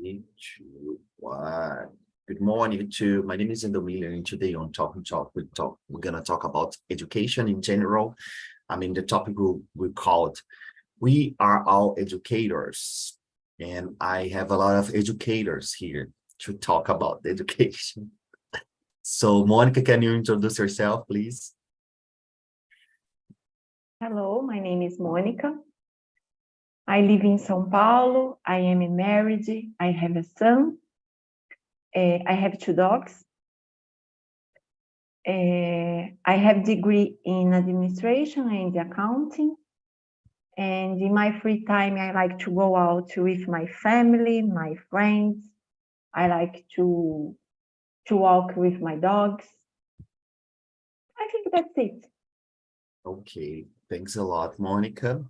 Three, two, one. Good morning to my name is Indomilio, and today on Talk and Talk we're gonna talk about education in general. I mean the topic we called We Are All Educators, and I have a lot of educators here to talk about education. So Monica, can you introduce yourself, please? Hello, my name is Monica. I live in São Paulo. I am married. I have a son. I have two dogs. I have degree in administration and accounting. And in my free time, I like to go out with my family, my friends. I like to walk with my dogs. I think that's it. Okay, thanks a lot, Monica.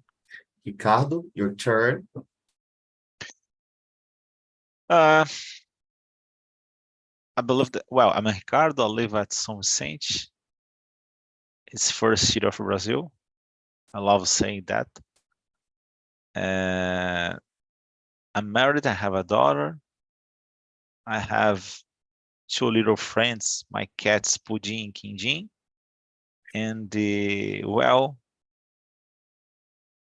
Ricardo, your turn. I believe that, well, I'm Ricardo, I live at São Vicente. It's first city of Brazil. I love saying that. I'm married, I have a daughter. I have two little friends, my cats, Pudim and Quindim. And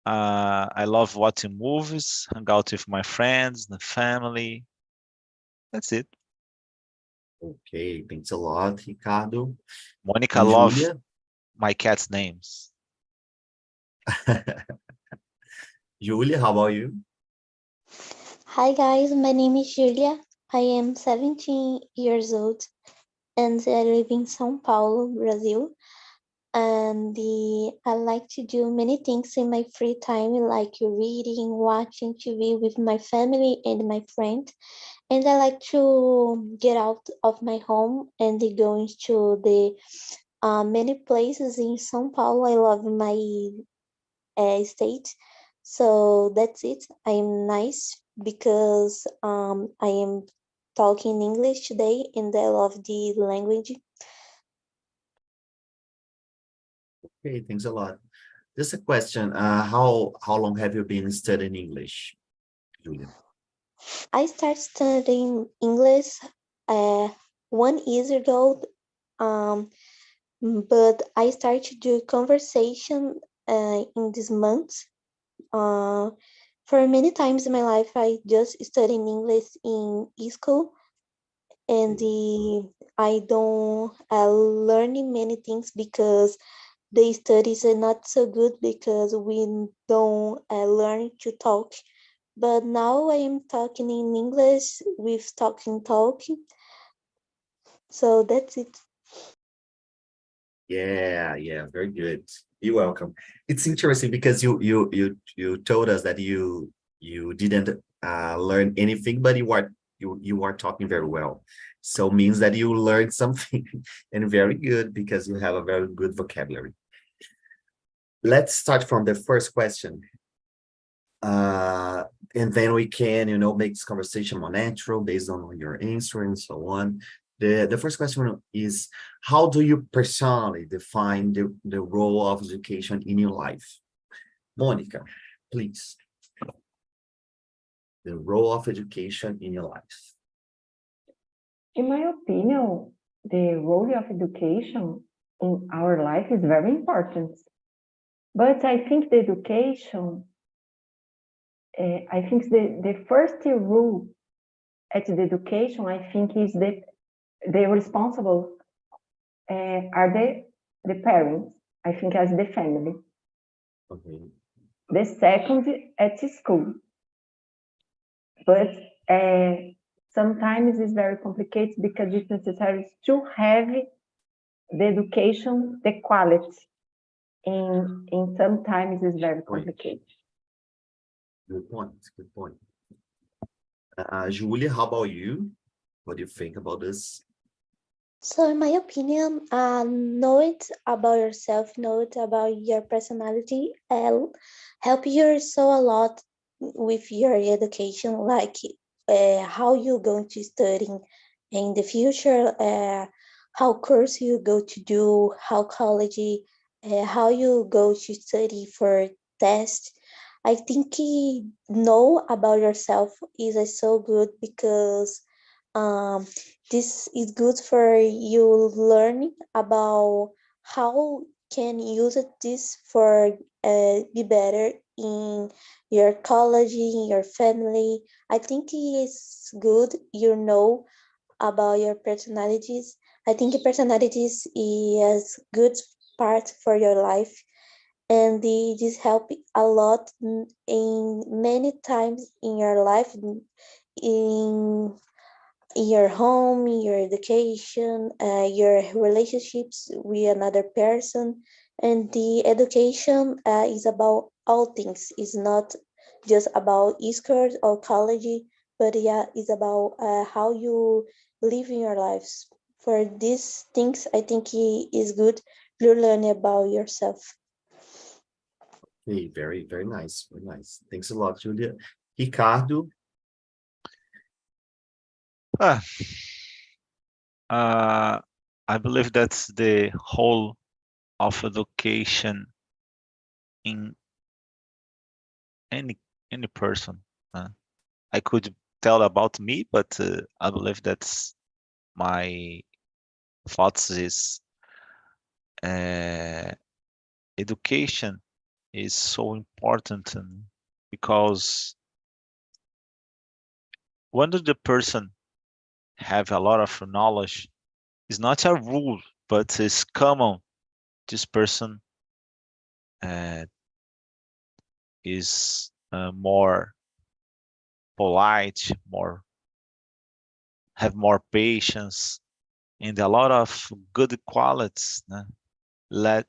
I love watching movies, hang out with my friends, the family. That's it. Okay, thanks a lot, Ricardo. Monica And loves Julia? my cat's names. Julia, how about you? Hi guys, my name is Julia. I am 17 years old and I live in São Paulo, Brazil. And I like to do many things in my free time, like reading, watching TV with my family and my friends. And I like to get out of my home and going to the many places in São Paulo. I love my state. So that's it. I'm nice because I am talking English today and I love the language. Okay, thanks a lot. Just a question. How long have you been studying English, Julia? I started studying English 1 year ago, but I started to do conversation in this month. For many times in my life, I just studied English in school, and I don't learning many things because the studies are not so good because we don't learn to talk. But now I am talking in English with TALKNTALK. So that's it. Yeah, very good. You're welcome. It's interesting because you told us that you didn't learn anything, but you are talking very well. So means that you learned something and very good because you have a very good vocabulary. Let's start from the first question. And then we can, make this conversation more natural based on your answer and so on. The first question is, how do you personally define the role of education in your life? Monica, please. The role of education in your life. In my opinion, the role of education in our life is very important. But I think the education, I think the first rule at the education, I think, is that the responsible are the parents, I think, as the family. Okay. The second at school. But sometimes it's very complicated because it's necessary to have the education, the quality. In sometimes it's very complicated. Good point. Good point. Julia, how about you? What do you think about this? So in my opinion, know it about yourself, know it about your personality, help you so a lot with your education, like how you're going to study in the future, how course you go to do, how college, how you go to study for test. I think know about yourself is so good because this is good for you learning about how can use this for be better in your college, in your family. I think it's good you know about your personalities. I think personalities is good part for your life, and this help a lot in many times in your life, in your home, in your education, your relationships with another person. And the education is about all things. It's not just about school or college, but yeah, it's about how you live in your lives. For these things, I think it is good to learn about yourself. Okay, very, very nice. Very nice. Thanks a lot, Julia. Ricardo, Ah, I believe that's the whole of education in any person. I could tell about me, but I believe that's my thoughts is education is so important because when the person have a lot of knowledge, it's not a rule, but it's common. This person is more polite, have more patience, and a lot of good qualities let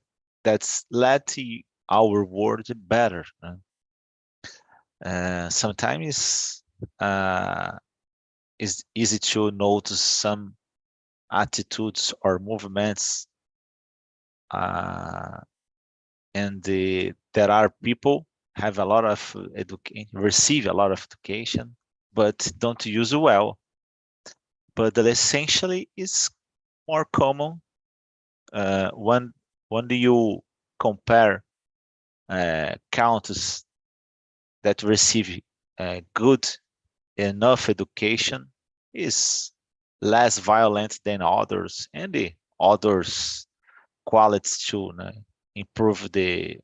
our world better. Sometimes it's easy to notice some attitudes or movements, and there are people have a lot of education, receive a lot of education, but don't use it well. But essentially, is more common when do you compare countries that receive good enough education is less violent than others, and the others qualities to improve the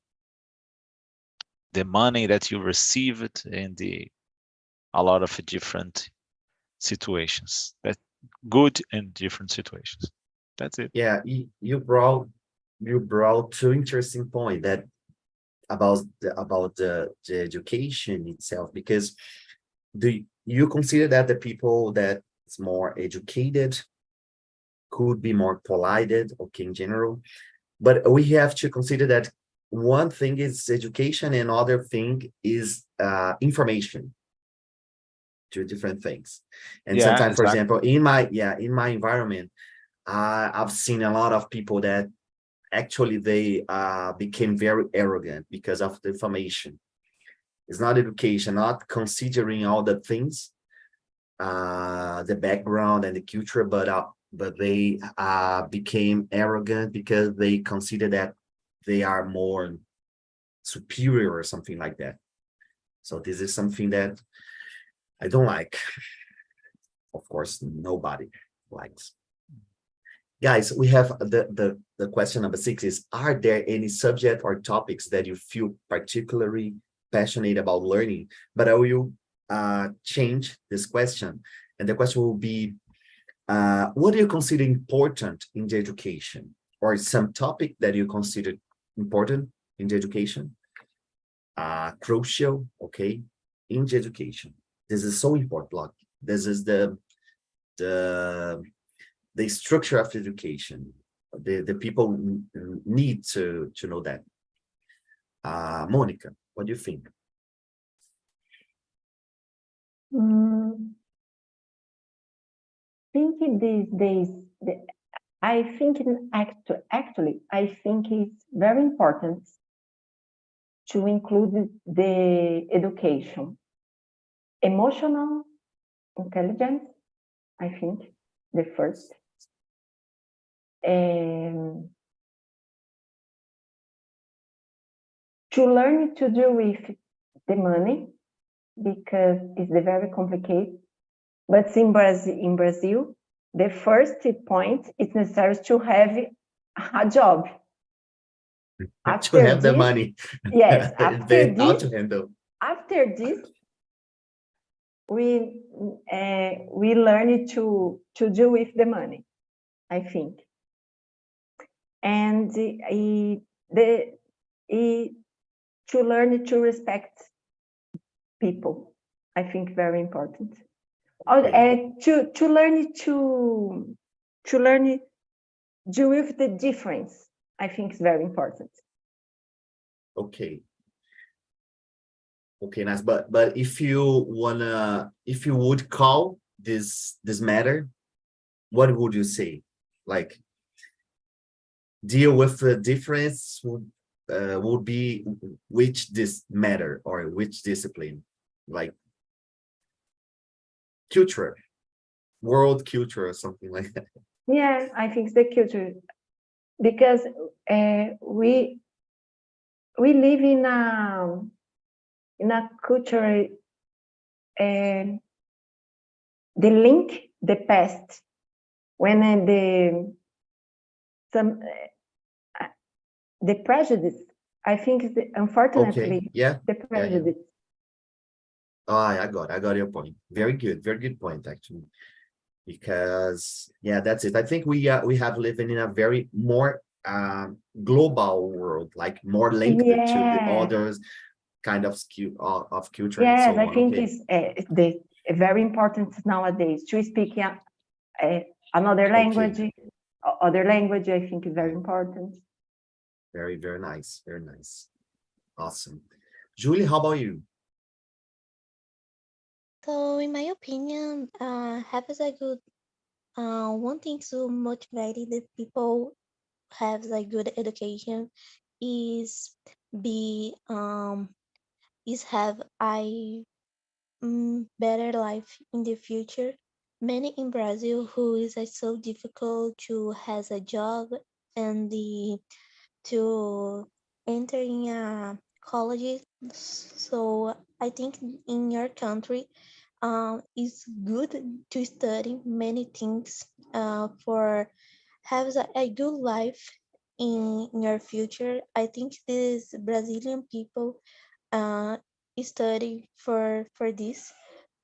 money that you received and a lot of different situations, that good and different situations. That's it. yeah, you brought two interesting point that about the education itself, because do you consider that the people that's more educated could be more polite, okay, in general, but we have to consider that one thing is education and other thing is information, two different things. And Yeah, sometimes, for exactly. example, in my environment, I've seen a lot of people that actually they became very arrogant because of the information. It's not education, not considering all the things, the background and the culture, but they became arrogant because they consider that they are more superior or something like that. So this is something that I don't like. Of course, nobody likes. Guys, we have the question number 6 is, are there any subject or topics that you feel particularly passionate about learning? But I will change this question. And the question will be, what do you consider important in the education? Or some topic that you consider important in the education? Crucial, okay, in the education. This is so important. Like, this is the structure of education. The people need to know that. Monica, what do you think? Thinking these days, I think actually, I think it's very important to include the education, emotional intelligence, I think, the first. To learn to deal with the money, because it's very complicated. But in Brazil, the first point is necessary to have a job. To After have the this- money. Yes, after How to this, handle. after this, we learn to do with the money, I think. And to learn to respect people, I think very important. To learn do with the difference, I think is very important. Okay. Okay, nice. But if you would call this matter, what would you say? Like, deal with the difference would be which this matter or which discipline, like culture, world culture or something like that. Yeah, I think it's the culture, because we live in a culture, the link the past, when the prejudice, I think, is unfortunately Okay, yeah. the prejudice. Oh, I got your point. Very good point, actually. Because yeah, that's it. I think we have living in a very more global world, like more linked to the Yeah. others kind of of culture and Yes, so I on. think Okay. it's very important nowadays to speak another language. Other language, I think, is very important. Very nice. Very nice. Awesome. Julie, how about you? So, in my opinion, having a good one thing to motivate the people have a good education is be is have a better life in the future. Many in Brazil who is so difficult to has a job and to enter in a college. So I think in your country, it's good to study many things for have a good life in your future. I think these Brazilian people uh, study for this,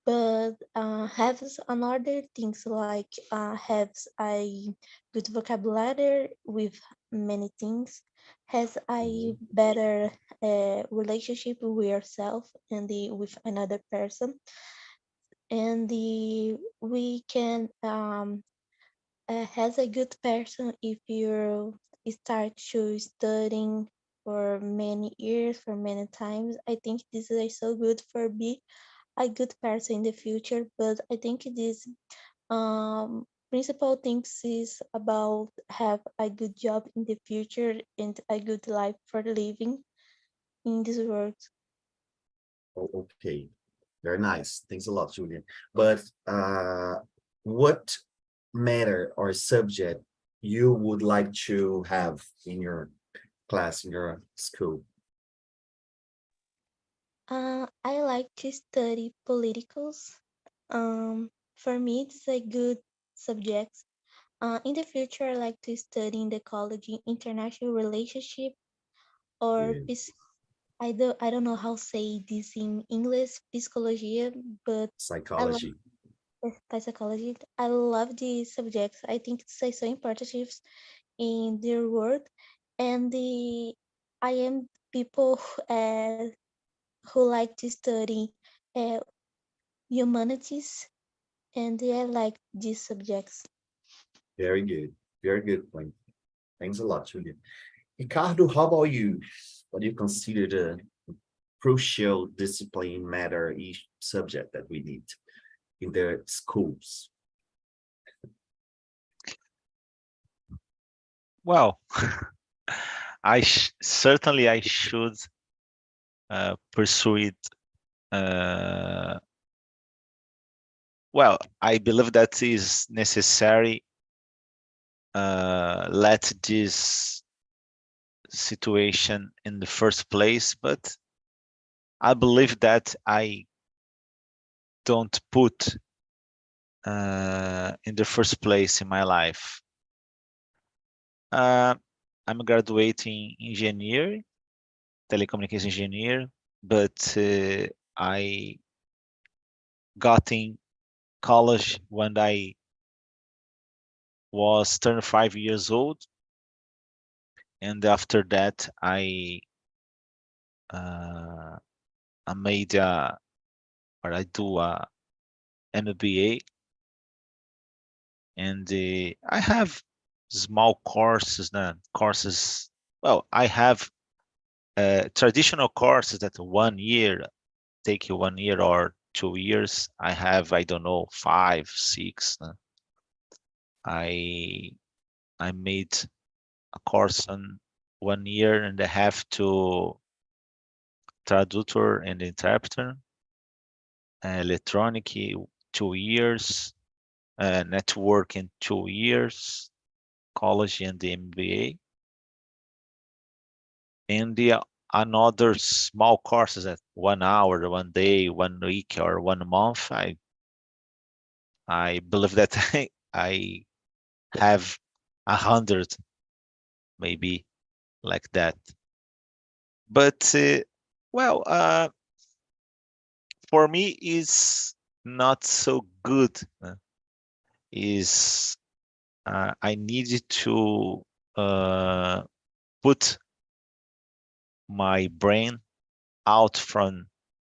but has another things like has a good vocabulary with many things, has a better relationship with yourself and with another person, and we can has a good person if you start to studying for many years, for many times. I think this is so good for be a good person in the future, but I think this principal things is about have a good job in the future and a good life for living in this world. Okay. Very nice. Thanks a lot, Julian. But what matter or subject you would like to have in your class, in your school? I like to study politicals. For me, it's a good subject. In the future, I like to study in the college international relationship or Yeah, I don't know how say this in English, psychology, but I love psychology. psychology. I love these subjects. I think it's so important in their world, and I am people who like to study uh, humanities, and I like these subjects. Very good. Very good point. Thanks a lot, Julian. Ricardo, how about you? What do you consider the crucial discipline matter each subject that we need in the schools? Well, certainly I should pursue it. Well, I believe that is necessary. Let this situation in the first place, but I believe that I don't put in the first place in my life. I'm graduating engineer, telecommunication engineer, but I got in college when I was 35 years old, and after that I made or I do a MBA, and I have small courses. Courses. Well, I have traditional courses that 1 year take you 1 year or 2 years. I have, I don't know, 5, 6. I made a course on 1 year and a half to traductor and interpreter, electronic 2 years, network in 2 years, college and the MBA, and the another small courses at 1 hour, 1 day, 1 week, or 1 month. I believe that I have 100, maybe like that. But well, for me, is not so good. Is I needed to put my brain out from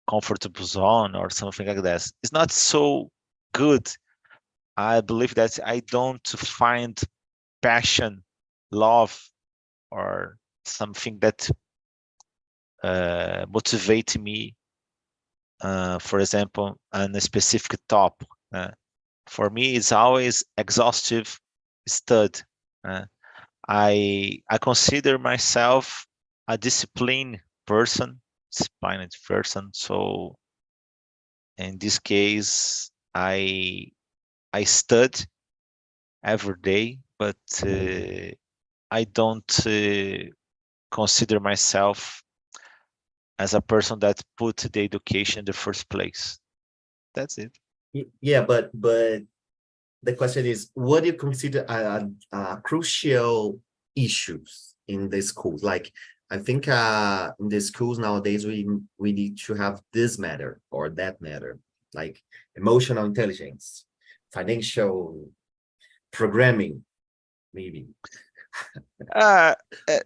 comfortable zone or something like that. It's not so good. I believe that I don't find passion, love, or something that motivate me, for example, on a specific topic. For me, it's always exhaustive study. I consider myself a disciplined person, So in this case, I study every day, but I don't consider myself as a person that put the education in the first place. That's it. Yeah, but the question is, what do you consider crucial issues in the schools? Like, I think in the schools nowadays, we need to have this matter or that matter, like emotional intelligence, financial programming, maybe. Uh, uh,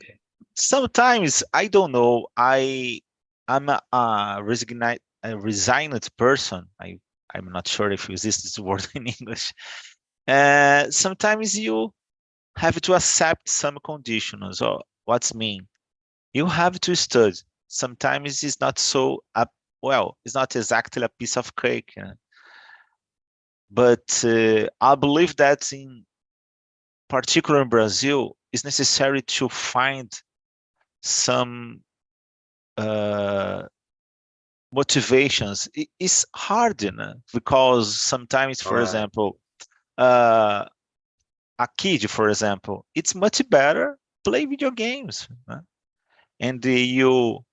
Sometimes I don't know. I'm a resigned person. I'm not sure if exists this word in English. Sometimes you have to accept some conditions. Or what's mean? You have to study. Sometimes it's not so well. It's not exactly a piece of cake. But I believe that in particular in Brazil, it's necessary to find some motivations. It's hard, because sometimes, for example, a kid, for example, it's much better play video games, and you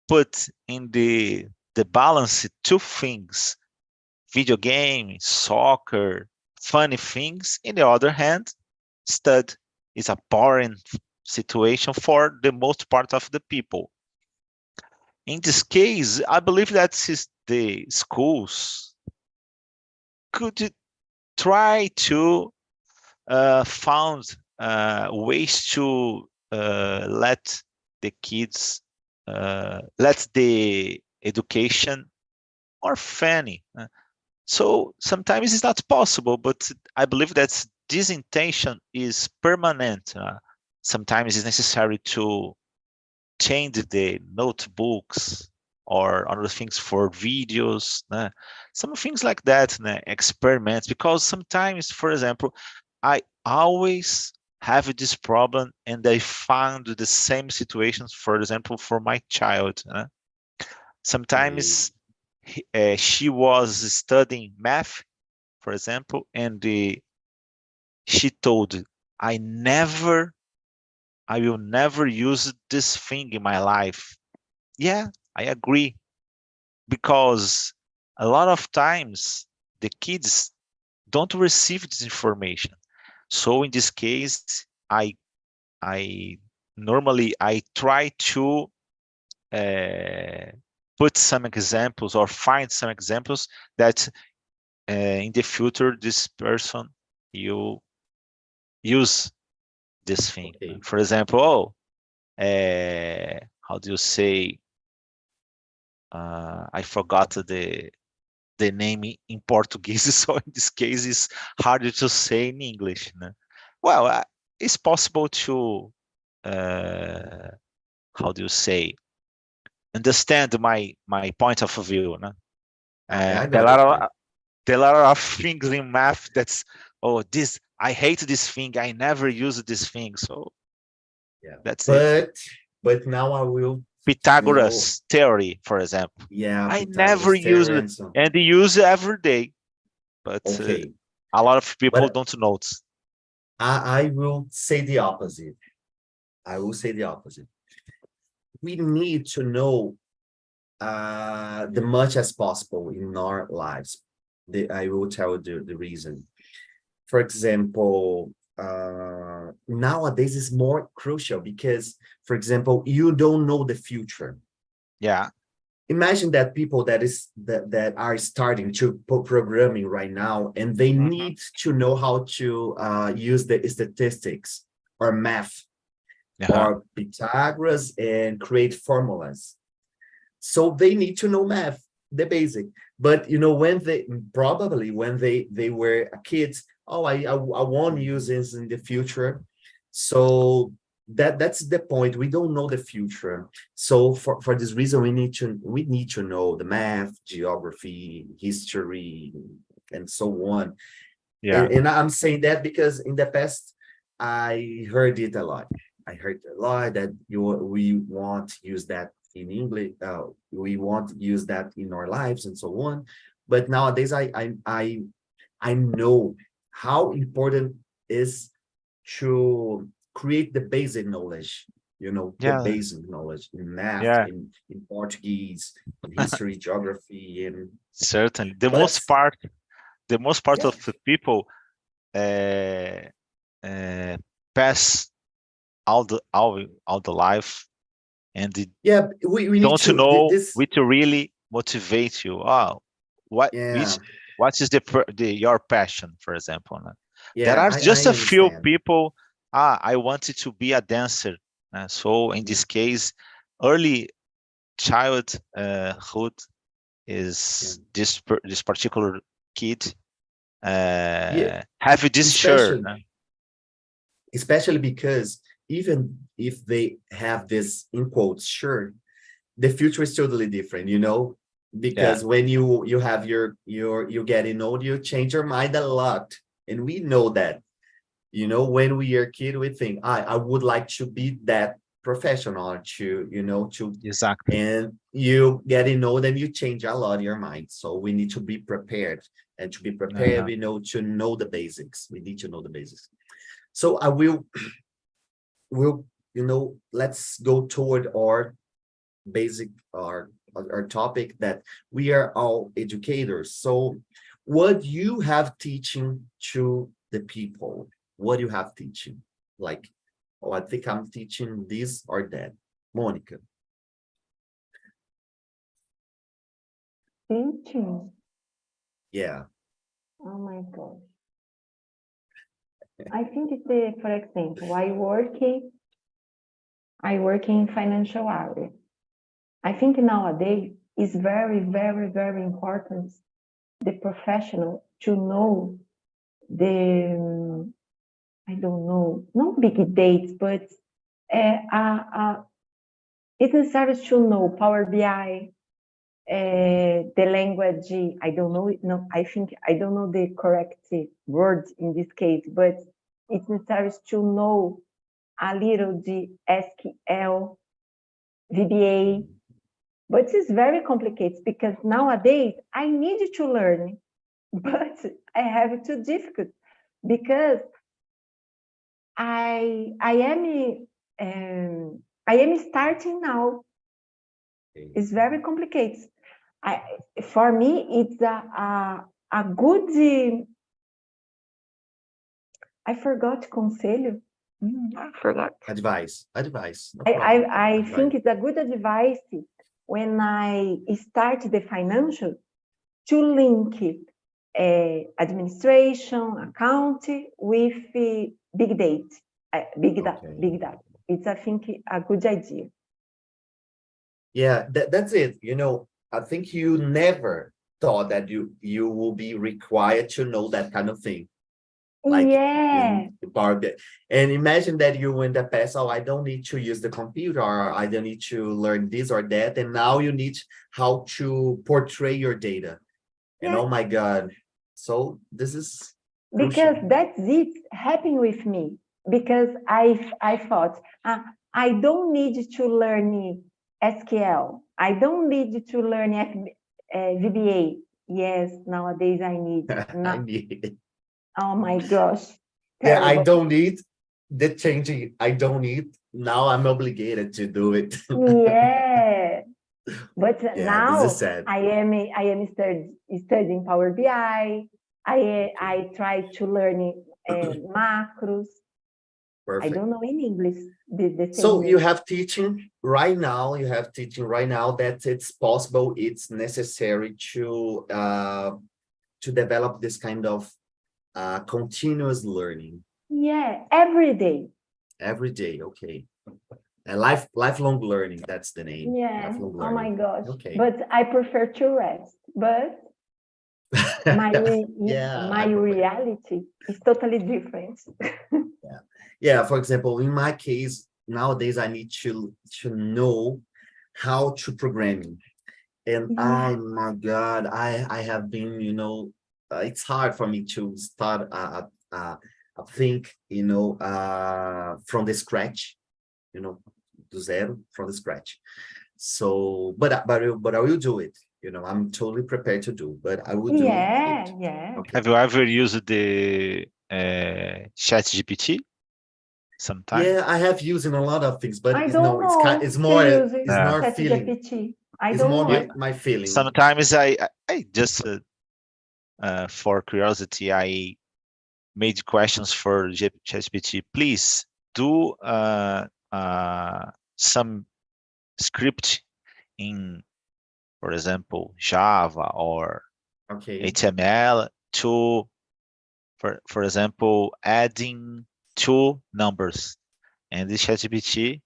put in the balance two things: video game, soccer, funny things. In the other hand, stud is a boring situation for the most part of the people. In this case, I believe that the schools could try to found ways to let the kids let the education more funny. So sometimes it's not possible, but I believe that this intention is permanent. Sometimes it's necessary to change the notebooks or other things for videos, some things like that, experiments, because sometimes, for example, I always have this problem and I found the same situations, for example, for my child. Sometimes she was studying math, for example, and she told, I will never use this thing in my life. Yeah, I agree. because a lot of times the kids don't receive this information. So in this case, I normally try to put some examples or find some examples that in the future this person you use this thing. Okay. For example, how do you say? I forgot the name in Portuguese, so in this case it's harder to say in English. Né? Well, it's possible to how do you say, understand my point of view. Né? Okay, I There got it. are there are a lot of things in math that's this I hate this thing. I never use this thing. So Yeah, that's it. But now I will, Pythagoras theory, for example. yeah, I never Pythagoras use theorem it and so. and use it every day, but Okay, a lot of people but don't know. I will say the opposite. I will say the opposite. We need to know the much as possible in our lives. I will tell you the reason. For example, nowadays is more crucial because, for example, you don't know the future. Yeah. Imagine that people that are starting to put programming right now, and they need to know how to use the statistics or math or Pythagoras and create formulas. So they need to know math, the basic. But when they were kids, oh, I won't use this in the future. So that's the point. We don't know the future. So for this reason, we need to know the math, geography, history, and so on. Yeah. And I'm saying that because in the past I heard it a lot. I heard a lot that we want to use that in English. We want to use that in our lives and so on. But nowadays, I know how important is to create the basic knowledge. The Yeah. basic knowledge in math, Yeah. in Portuguese, in history, geography, and Certainly. but Most part yeah, of the people pass all the life and they yeah. We need don't to know this. which really motivate you. Oh, Yeah, what is your passion, for example? Né? There yeah. are I just a few understand. people. I wanted to be a dancer. So in this case, early childhood Yeah. is this particular kid Yeah, have this shirt. especially because even if they have this in quotes, sure, the future is totally different. Yeah. Because when you have you getting old, you change your mind a lot, and we know that. When we are kid, we think I would like to be that professional to Exactly. and you getting old and you change a lot in your mind. So we need to be prepared, and to be prepared, to know the basics. We need to know the basics. So I will let's go toward our basic our topic, that we are all educators. So what you have teaching to the people, what you have teaching, like, oh, I think I'm teaching this or that. Monica. Teaching. Yeah. Oh my God. I think for example, I work in financial area. I think nowadays it's very, very, very important the professional to know I don't know, not big dates, but it's necessary to know Power BI, the language. I don't know. No, I think I don't know the correct word in this case, but it's necessary to know a little the SQL, VBA, but it's very complicated because nowadays I need to learn, but I have it too difficult because I am starting now. Okay. It's very complicated. For me, it's a good. I forgot conselho. I forgot. Advice. No I problem. think it's a good advice when I start the financial to link administration, account with big data. Big data. It's, I think, a good idea. Yeah, that's it. I think you never thought that you will be required to know that kind of thing. Like and imagine that you in the past, I don't need to use the computer, or I don't need to learn this or that, and now you need how to portray your data. And oh my God, so this is because crucial. that's it happened with me, because I thought I don't need to learn SQL, I don't need to learn VBA. Yes, nowadays I need. I need it. Oh my gosh. Yeah, I Terrible. don't need the changing. I don't need. Now I'm obligated to do it. Yeah. But Yeah, now this is sad. I am studying Power BI. I try to learn macros. I Perfect. don't know in English the same. So you have teaching right now. You have teaching right now that it's possible. It's necessary to develop this kind of continuous learning. Yeah, every day. Every day, okay. And lifelong learning. That's the name. Yeah. Lifelong Oh my learning. gosh. Okay. But I prefer to rest. But my reality is totally different. Yeah, for example, in my case, nowadays I need to know how to programming. And my God, I have been, it's hard for me to start a think, from the scratch, do zero, from the scratch. So, but I will do it. I'm totally prepared to do, but I will do it. Yeah. Okay. Have you ever used the ChatGPT? Sometimes. Yeah, I have used in a lot of things, but it's more feeling. It's more my feeling. Sometimes I just for curiosity, I made questions for ChatGPT. Please do some script in, for example, Java or HTML to, for example, adding 2 numbers, and the ChatGPT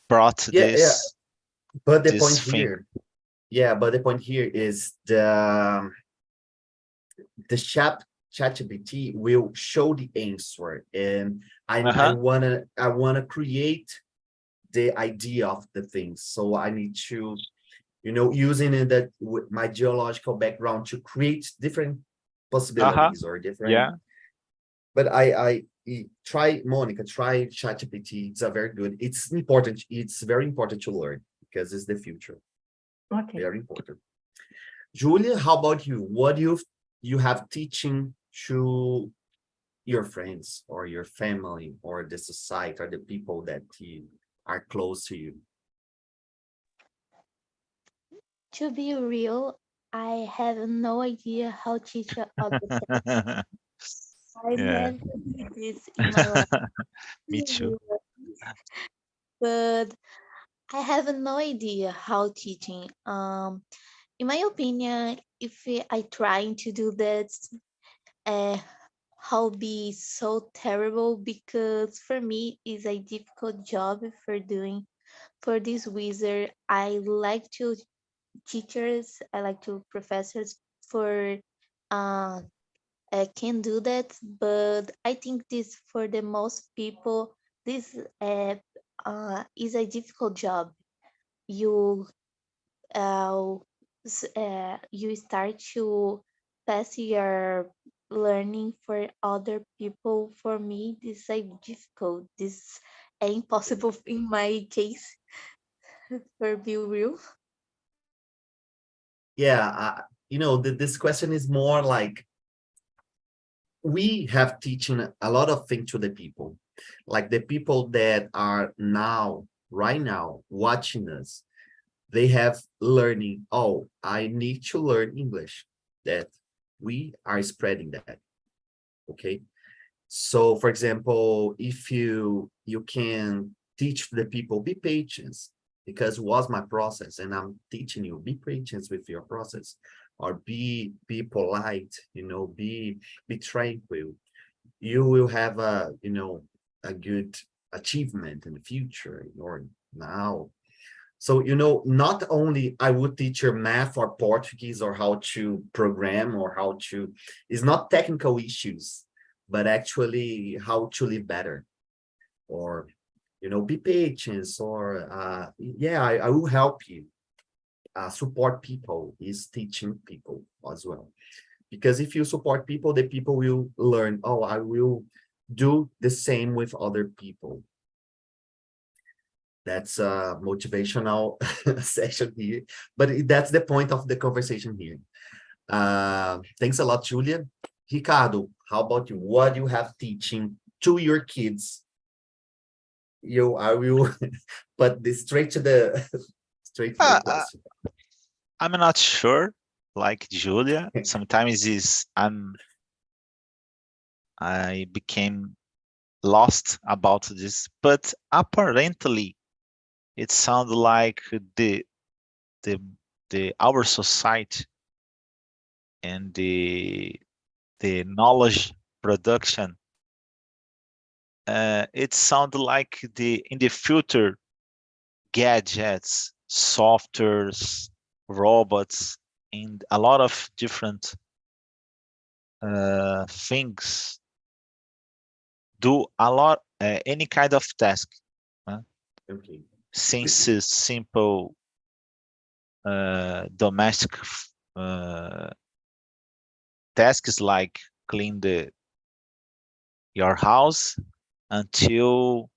brought this. But the point here, but the point here is the ChatGPT will show the answer, and I wanna create the idea of the things. So I need to, using it that with my geological background to create different possibilities or different. Yeah. But I try ChatGPT. It's a very good. It's important. It's very important to learn because it's the future. Okay. Very important. Julia, how about you? What do you have teaching to your friends or your family or the society or the people that are close to you? To be real, I have no idea how to teach others. I never did this in my life. Me too. But I have no idea how teaching. In my opinion, if I trying to do that, how be so terrible, because for me it's a difficult job for doing. For this wizard, I like to teachers, I like to professors for I can do that, but I think this for the most people, this is a difficult job. You you start to pass your learning for other people. For me, this is like difficult. This is impossible in my case. For be real. Yeah, this question is more like we have teaching a lot of things to the people, like the people that are right now watching us. they have learning. Oh, I need to learn English. That we are spreading that. Okay. So, for example, if you can teach the people, be patient, because it was my process, and I'm teaching you, be patient with your process, or be polite, be tranquil. You will have a good achievement in the future or now. So, not only I would teach your math or Portuguese or how to program or how to, it's not technical issues, but actually how to live better, or, be patient, or, yeah, I will help you. Support people is teaching people as well. Because if you support people, the people will learn, oh, I will do the same with other people. That's a motivational session here, but that's the point of the conversation here. Thanks a lot, Julia. Ricardo, how about you? What you have teaching to your kids? I will put this straight to the question. I'm not sure, like Julia. Sometimes I became lost about this, but apparently it sounds like the our society and the knowledge production, it sounds like in the future, gadgets, softwares, robots, and a lot of different things do a lot, any kind of task. Okay. Since simple domestic tasks like clean your house until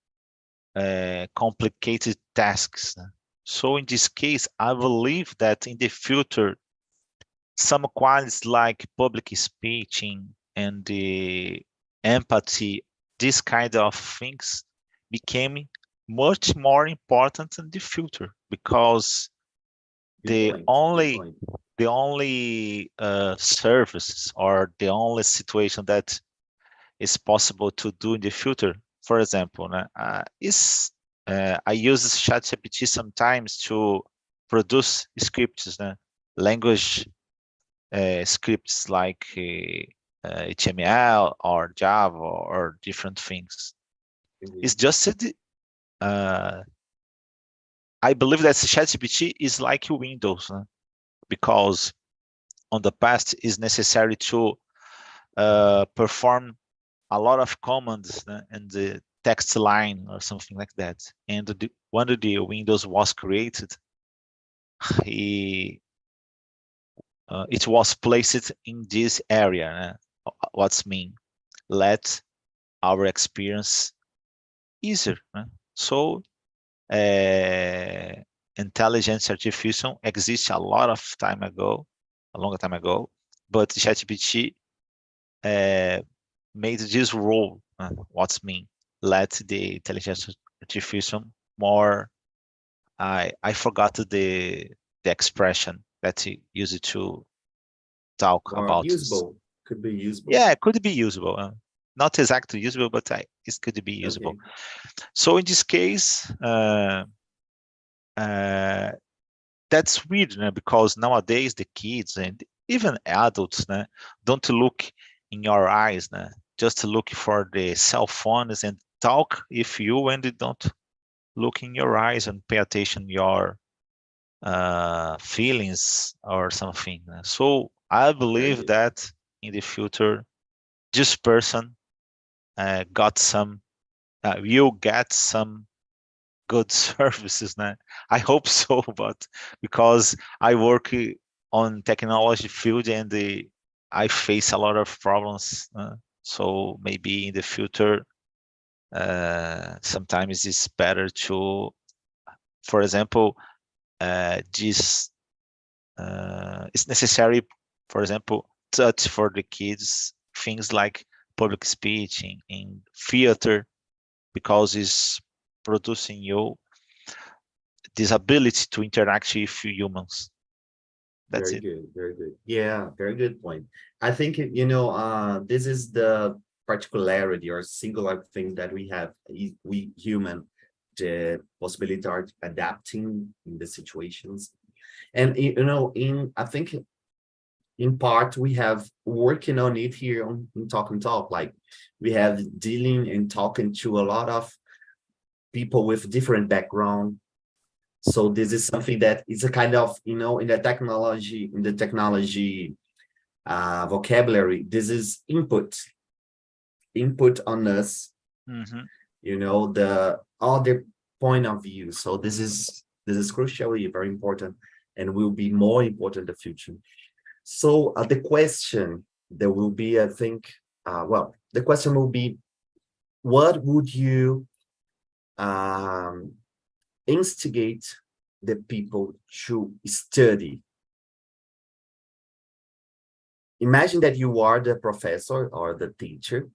complicated tasks. So in this case, I believe that in the future, some qualities like public speaking and the empathy, this kind of things became much more important in the future, because the only services or the only situation that is possible to do in the future, for example, is I use ChatGPT sometimes to produce scripts, language scripts like HTML or Java or different things. It's just I believe that ChatGPT is like Windows, because on the past is necessary to perform a lot of commands in the text line or something like that. And when the Windows was created, it was placed in this area. What's mean? Let our experience easier. So intelligence artificial exists a lot of time ago, a long time ago, but ChatGPT made this role. What's mean? Let the intelligence artificial more. I forgot the expression that he used to talk Or about usable. This. Could be usable. Yeah, it could be usable. Not exactly usable, but it could be usable. Okay. So in this case, that's weird, because nowadays the kids and even adults don't look in your eyes, just look for the cell phones and talk if you, and they don't look in your eyes and pay attention your feelings or something. So I believe that in the future, this person will get some good services. I hope so, but because I work on technology field and I face a lot of problems. So maybe in the future, sometimes it's better to, for example, this it's necessary, for example, touch for the kids, things like public speech in theater, because it's producing you this ability to interact with humans. That's Very it. good, very good. Yeah, very good point. I think, this is the particularity or singular thing that we have, we human, the possibility of adapting in the situations. And, I think in part we have working on it here on in Talk and Talk, like we have dealing and talking to a lot of people with different background. So this is something that is a kind of, in the technology vocabulary, this is input on us, Mhm. the other point of view. So this is crucially very important and will be more important in the future. So the question there will be, I think, the question will be, what would you instigate the people to study? Imagine that you are the professor or the teacher,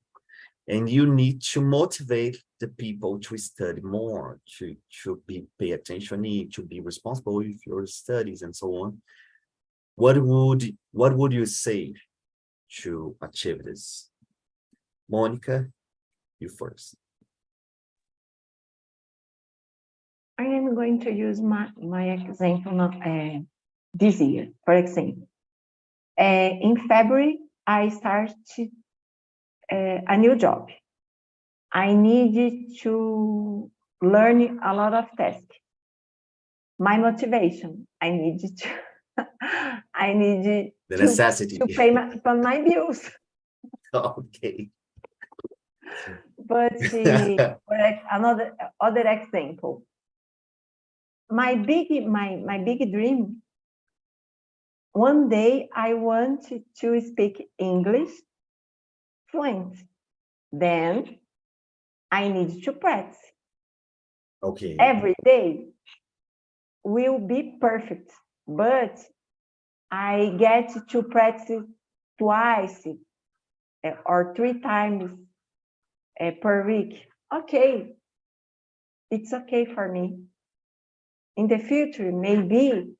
and you need to motivate the people to study more, to pay attention, to be responsible with your studies and so on. What would you say to achieve this? Monica, you first. I am going to use my example this year, for example. In February, I started a new job. I needed to learn a lot of tasks. My motivation, I needed The necessity. to pay my bills. Okay. But another example, my big dream. One day I wanted to speak English fluent. Then I need to practice. Okay. Every day will be perfect, but I get to practice twice or 3 times per week. Okay, it's okay for me. In the future, maybe,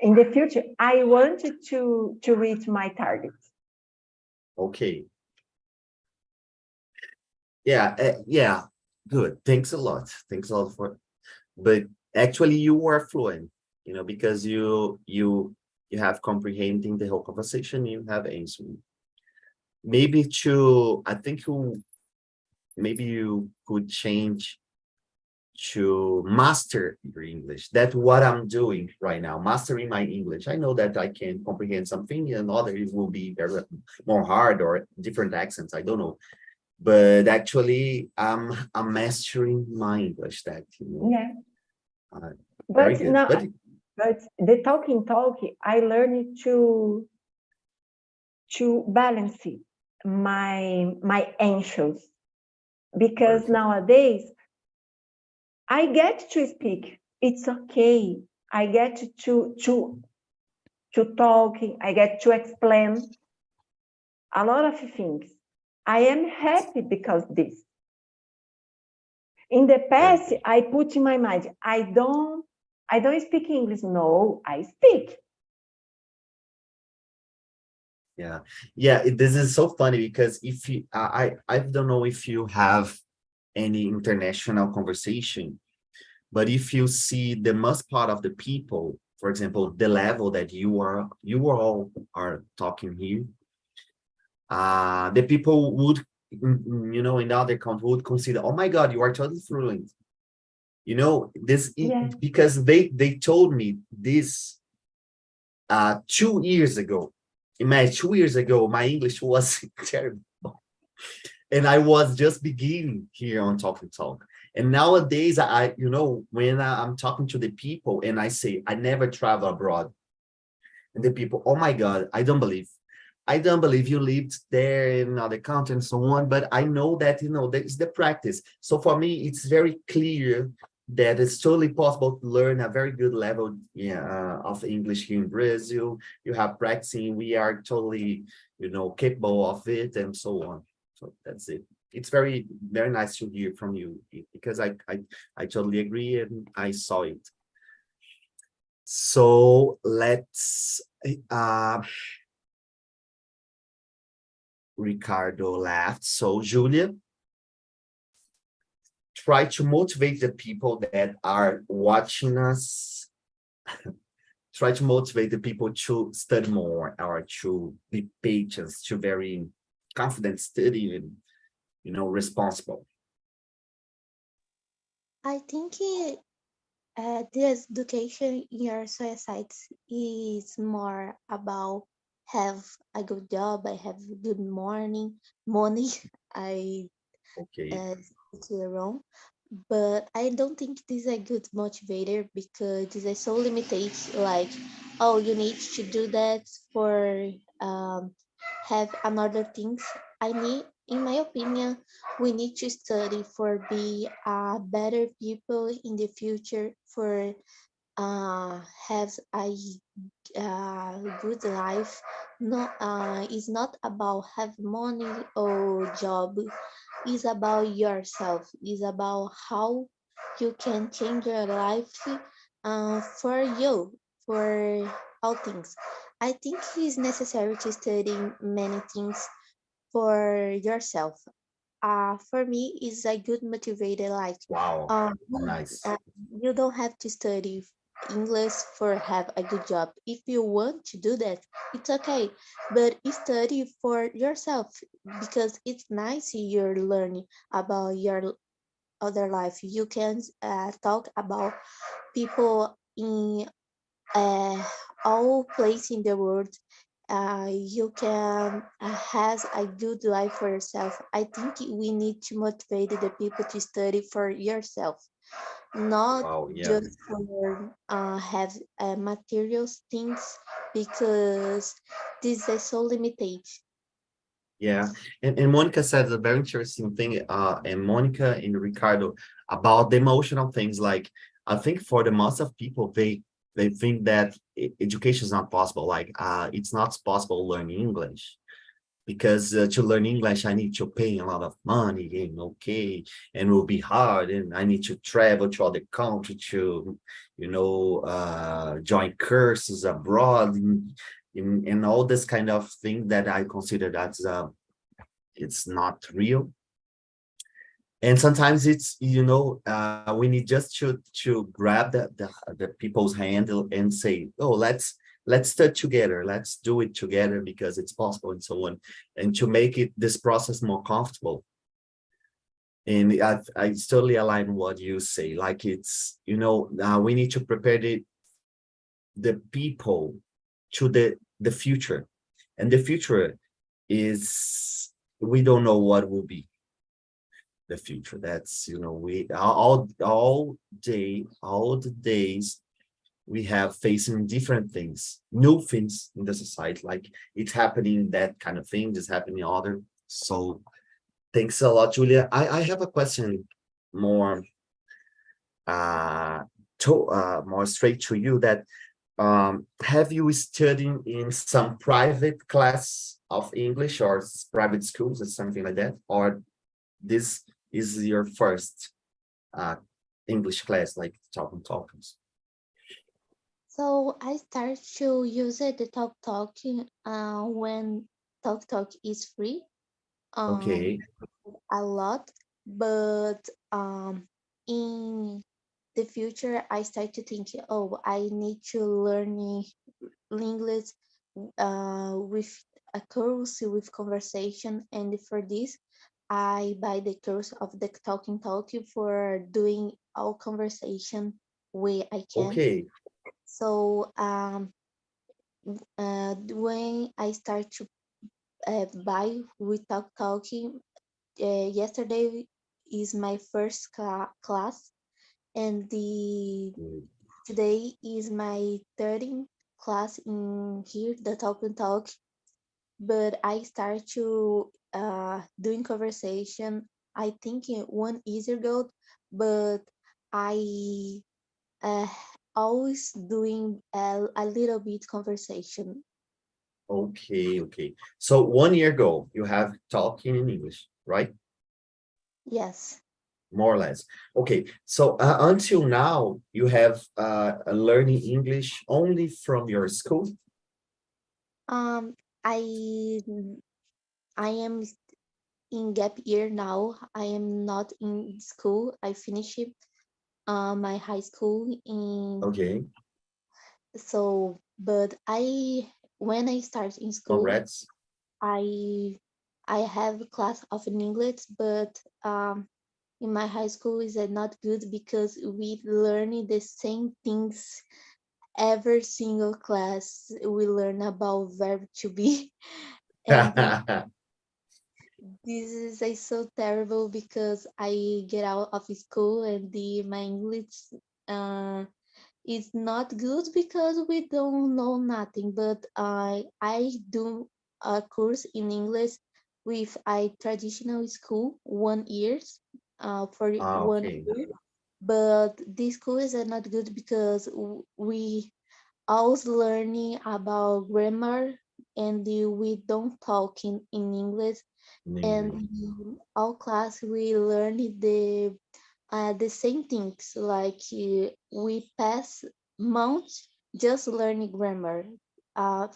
in the future, I wanted to reach my targets. Okay. Yeah, good. Thanks a lot. Thanks a lot for, but actually you are fluent, because you have comprehending the whole conversation, you have answered. Maybe I think maybe you could change to master your English. That's what I'm doing right now, mastering my English. I know that I can comprehend something and others will be very more hard or different accents. I don't know. But actually, I'm mastering my English. Yeah. Very good. Now, but the talk, I learned to balance my anxious, because Perfect. nowadays I get to speak. It's okay. I get to talk. I get to explain a lot of things. I am happy because this. In the past, I put in my mind, I don't speak English. No, I speak. Yeah, this is so funny because if you, I don't know if you have any international conversation, but if you see the most part of the people, for example, the level that you all are talking here, the people would, in the other country would consider, oh my God, you are totally fluent. This because they told me this 2 years ago. Imagine 2 years ago, my English was terrible. And I was just beginning here on Talk. And nowadays, when I'm talking to the people and I say, I never travel abroad. And the people, oh my God, I don't believe you lived there in another country and so on. But I know that, that is the practice. So for me, it's very clear that it's totally possible to learn a very good level of English here in Brazil. You have practicing, we are totally, capable of it and so on. So that's it. it's very, very nice to hear from you, because I totally agree, and I saw it. So let's Ricardo left. So Julia, try to motivate the people that are watching us. Try to motivate the people to study more, or to be patient, to very confident study, and responsible. I think the education in your society is more about have a good job, I have good money. I Okay. it's wrong, but I don't think this is a good motivator because this is so limited. Like, oh, you need to do that for have another things. I need, in my opinion, we need to study for be better people in the future, for have a good life. No, it's not about have money or job. It's about yourself. It's about how you can change your life for you, for all things. I think it's necessary to study many things for yourself. For me, it's a good motivator. Like, Wow. um, Nice. uh, you don't have to study English for have a good job. If you want to do that, it's okay. But you study for yourself because it's nice you're learning about your other life. You can talk about people in all place in the world. You can has a good life for yourself. I think we need to motivate the people to study for yourself, not Wow. Yeah. just for have materials things, because this is so limited. Yeah. And Monica said a very interesting thing, and Monica and Ricardo, about the emotional things. Like, I think for the most of people, they think that education is not possible. Like, it's not possible to learn English, because to learn English, I need to pay a lot of money, and okay, and it will be hard, and I need to travel to other country to, join courses abroad, and all this kind of thing that I consider that it's not real. And sometimes it's, we need just to grab the people's hand and say, oh, let's start together, let's do it together, because it's possible, and so on, and to make this process more comfortable. And I totally align what you say. Like, it's, we need to prepare the people to the future, and the future is, we don't know what will be the future. That's, we all the days we have facing different things, new things in the society. Like, it's happening, that kind of thing is happening other. So thanks a lot, Julia. I have a question, more more straight to you, that have you studied in some private class of English, or private schools, or something like that, or this is your first uh, English class, like talkers? So I start to use it, the talk when talk is free. Um, Okay, a lot, but in the future I start to think, oh, I need to learn English with a course with conversation, and for this I buy the course of the talk for doing all conversation where I can. okay, So when I start to buy with talking, yesterday is my first class, and the mm, today is my third class in here, the talk. But I start to doing conversation, I think 1 year ago, but I uh, always doing a little bit conversation. okay. So 1 year ago, you have talking in English, right? Yes. More or less. Okay, so until now, you have learning English only from your school? Um, I I am in gap year now. I am not in school. I finished my high school in Okay, so but I when I start in school congrats. I I have a class of an English, but in my high school is not good because we learn the same things every single class. We learn about verb to be, and this is so terrible because I get out of school and my English uh, is not good because we don't know nothing. But I do a course in English with a traditional school 1 year for one Okay, year. But this school is not good because we always learning about grammar and we don't talk in English, in and English. all class we learn the same things like we pass months just learning grammar.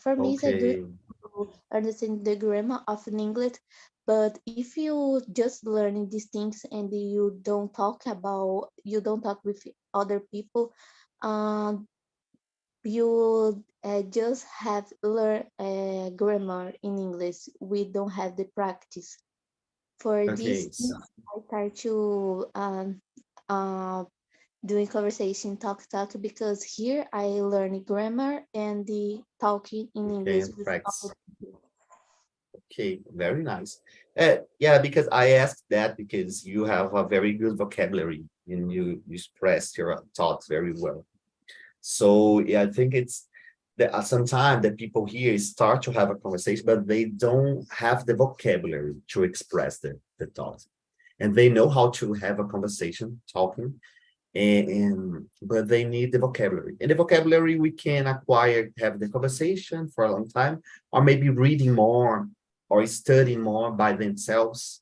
For me it's a good Okay, to understand the grammar of an English, but if you just learning these things and you don't talk with other people, um, you just have learn grammar in English. We don't have the practice. For okay. this, I try to uh, doing conversation talk because here I learn grammar and the talking in Okay, English and with other practice. people. Okay, very nice. Yeah, because I asked that because you have a very good vocabulary and you express your thoughts very well. So yeah, I think it's that sometimes the people here start to have a conversation, but they don't have the vocabulary to express the thoughts. And they know how to have a conversation, talking, but they need the vocabulary. And the vocabulary we can acquire, have the conversation for a long time, or maybe reading more or studying more by themselves,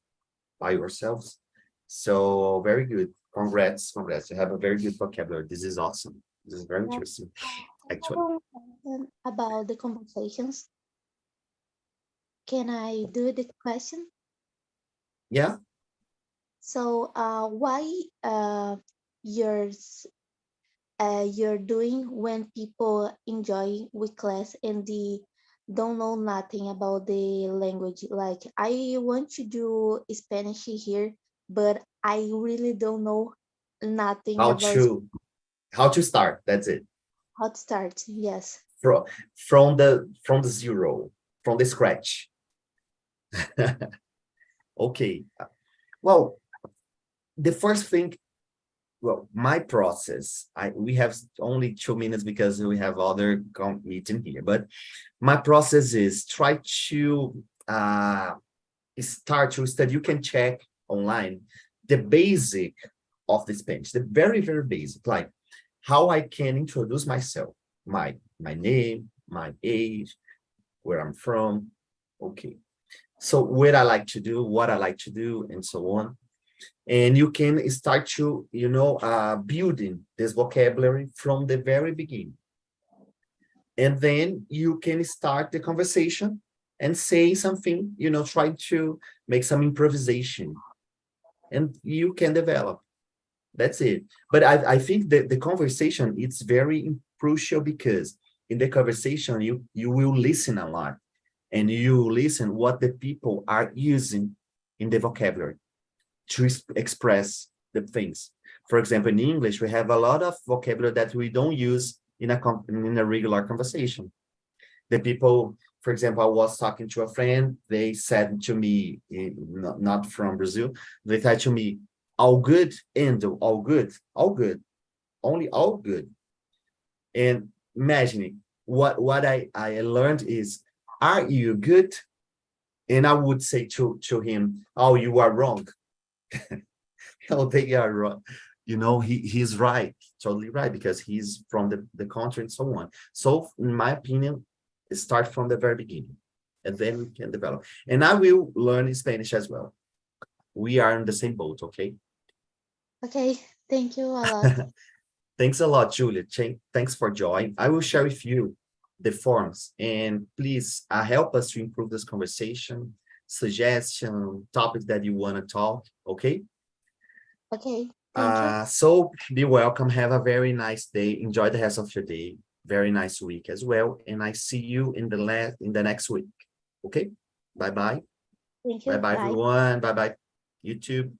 by yourselves. So very good. Congrats, congrats. You have a very good vocabulary. This is awesome. This is very Yeah. interesting, I have actually. one question about the conversations. Can I do the question? Yeah. So, why yours you're doing when people enjoy with class and they don't know nothing about the language? Like, I want to do Spanish here, but I really don't know nothing How about to start. That's it. how to start. Yes. From from the zero, from the scratch. Okay. Well, the first thing, well, my process, we have only 2 minutes because we have other meeting here, but my process is try to start to study. You can check online the basic of the Spanish, the very, very basic, like how I can introduce myself, my name, my age, where I'm from. Okay. So what I like to do, what I like to do, and so on. And you can start to, building this vocabulary from the very beginning. And then you can start the conversation and say something, try to make some improvisation and you can develop. That's it. But I think that the conversation, it's very crucial because in the conversation, you will listen a lot and you listen what the people are using in the vocabulary to express the things. For example, in English, we have a lot of vocabulary that we don't use in a regular conversation. The people, for example, I was talking to a friend, they said to me, not from Brazil, they said to me, all good and all good, all good, only all good. And imagining what I learned is, are you good? And I would say to him, oh, you are wrong. No, they are wrong. He's right, totally right, because he's from the country and so on. So, in my opinion, start from the very beginning, and then we can develop. And I will learn Spanish as well. we are in the same boat, okay? Okay, thank you a lot. Thanks a lot, Julia. Thanks for joining. I will share with you the forms, and please help us to improve this conversation, suggestion, topics that you want to talk, okay? Okay, thank you. So be welcome. Have a very nice day. Enjoy the rest of your day. Very nice week as well. And I see you in the next week. Okay? Bye-bye. Thank you. Bye-bye, Bye. everyone. Bye-bye, YouTube.